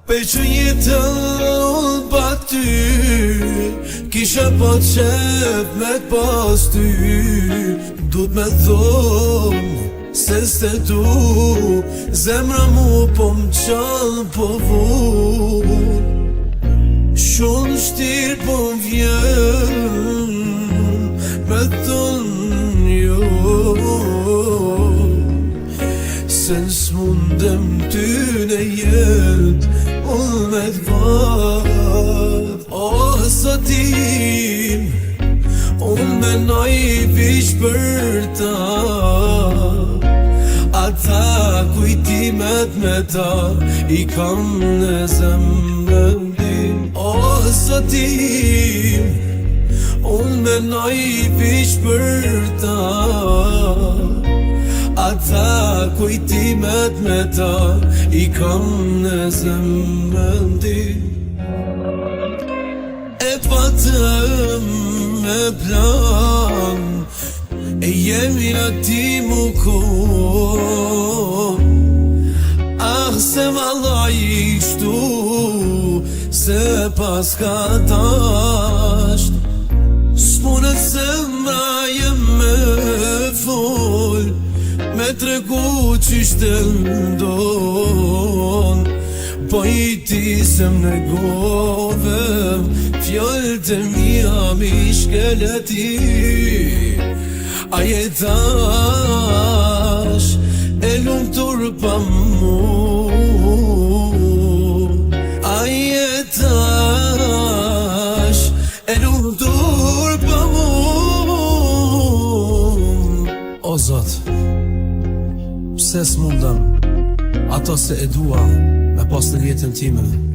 Pe që jetën pa ty, kisha pa qep me t'pas ty. Dut me thonë se s'te du, zemra mu po m'qallë po vun. Shumë shtirë po m'vjen me thonë jo, se n'smundem ty në jet unë me t'vad. O sotim, unë menoj vish për ta, ata kujtimet me ta i kam në zemrën tim. O sotim, unë menoj vish për ta, ata kujtimet me ta i kam në zemrën tim. E patëm me plan, e jemi në ti mu kon. Ah, se vallaj ishtu, se pas ka tasht, s'punët zemra jem me fol, me tregu qishte ndon. Po i ti se më negove, fjallët e mija mi shkeleti. A jetash e lumtur pa mu, a jetash e lumtur pa mu. O Zot, pse s'mundem ato se e dua me pas në jetën time.